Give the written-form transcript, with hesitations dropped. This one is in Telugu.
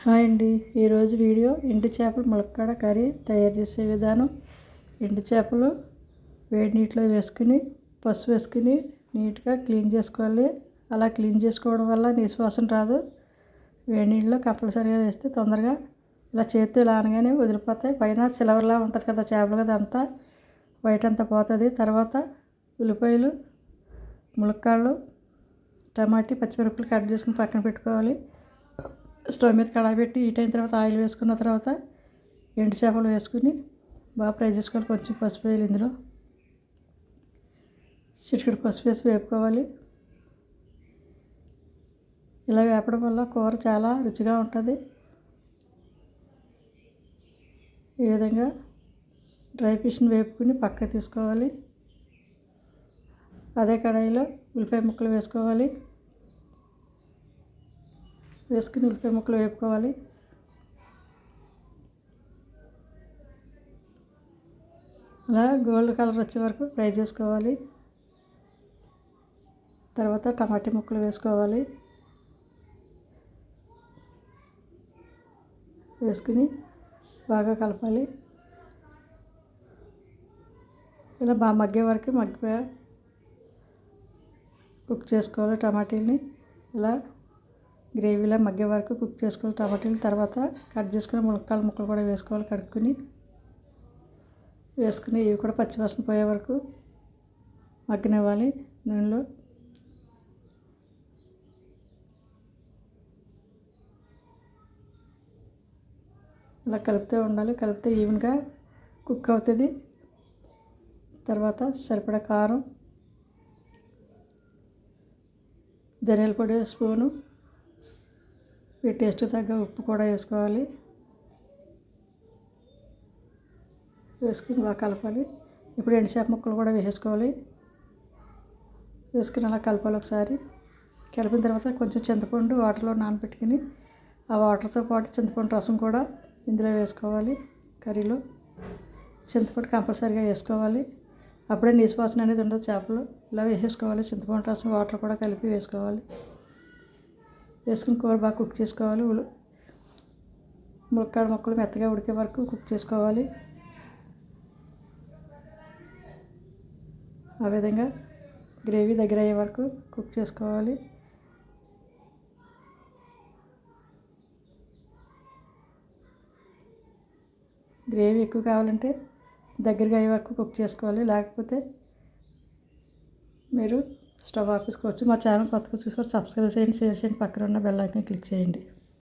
హాయ్ అండి. ఈరోజు వీడియో ఎండు చేపల ములక్కాడ కర్రీ తయారు చేసే విధానం. ఎండు చేపలు వేడి నీటిలో వేసుకుని పసుపు వేసుకుని నీట్గా క్లీన్ చేసుకోవాలి. అలా క్లీన్ చేసుకోవడం వల్ల నీసు వాసన రాదు. వేడి నీళ్ళలో కంపల్సరీగా వేస్తే తొందరగా ఇలా చేత్తో ఇలా అనగానే వదిలిపోతాయి. పైన సిలవర్లా ఉంటుంది కదా చేపలు కదా, అంతా వైట్ అంతా పోతుంది. తర్వాత ఉల్లిపాయలు, ములక్కాడలు, టమాటీ, పచ్చిమిరపకాయలు కట్ చేసుకుని పక్కన పెట్టుకోవాలి. స్టవ్ మీద కడాయి పెట్టి హీట్ అయిన తర్వాత ఆయిల్ వేసుకున్న తర్వాత ఎండు చేపలు వేసుకుని బాగా ఫ్రై చేసుకోవాలి. కొంచెం పసుపు వేయాలి, ఇందులో చిటికెడు పసుపు వేసి వేపుకోవాలి. ఇలా వేపడం వల్ల కూర చాలా రుచిగా ఉంటుంది. ఈ విధంగా డ్రై ఫిష్ని వేపుకుని పక్కకు తీసుకోవాలి. అదే కడాయిలో ఉల్లిపాయ ముక్కలు వేసుకోవాలి. వేసుకుని ఉల్లిపాయ ముక్కలు వేపుకోవాలి. అలా గోల్డ్ కలర్ వచ్చే వరకు ఫ్రై చేసుకోవాలి. తర్వాత టమాటా ముక్కలు వేసుకోవాలి. వేసుకుని బాగా కలపాలి. ఇలా బాగా మగ్గే వరకు కుక్ చేసుకోవాలి. టమాటీని ఇలా గ్రేవీలో మగ్గే వరకు కుక్ చేసుకోవాలి. టమాటీలు తర్వాత కట్ చేసుకుని ములక్కాడ ముక్కలు కూడా వేసుకోవాలి. వేసుకుని ఇవి కూడా పచ్చివాసన పోయే వరకు మగ్గనివ్వాలి నూనెలో. ఇలా కలుపుతూ ఉండాలి. కలిపితే ఈవెన్గా కుక్ అవుతుంది. తర్వాత సరిపడా కారం, ధనియాల పొడి స్పూను, ఈ టేస్ట్ తగ్గ ఉప్పు కూడా వేసుకోవాలి. వేసుకుని బాగా కలపాలి. ఇప్పుడు ఎండుచేప ముక్కలు కూడా వేసుకోవాలి. వేసుకుని అలా కలపాలి. ఒకసారి కలిపిన తర్వాత కొంచెం చింతపండు వాటర్లో నానబెట్టుకుని ఆ వాటర్తో పాటు చింతపండు రసం కూడా ఇందులో వేసుకోవాలి. కర్రీలో చింతపండు కంపల్సరీగా వేసుకోవాలి. అప్పుడే నీసు వాసన అనేది ఉండదు చేపలు. ఇలా వేసేసుకోవాలి. చింతపండు రసం వాటర్ కూడా కలిపి వేసుకోవాలి. వేసుకుని కూర బాగా కుక్ చేసుకోవాలి. ములక్కాడ ముక్కలు మెత్తగా ఉడికే వరకు కుక్ చేసుకోవాలి. ఆ విధంగా గ్రేవీ దగ్గర అయ్యే వరకు కుక్ చేసుకోవాలి. గ్రేవీ ఎక్కువ కావాలంటే దగ్గరగా అయ్యే వరకు కుక్ చేసుకోవాలి. లేకపోతే మీరు స్టవ్ ఆపేసుకోవచ్చు. మా ఛానల్ కొత్తగా చూసుకొని సబ్స్క్రైబ్ చేయండి, షేర్ చేయండి, పక్కన ఉన్న బెల్ ఐకాన్ క్లిక్ చేయండి.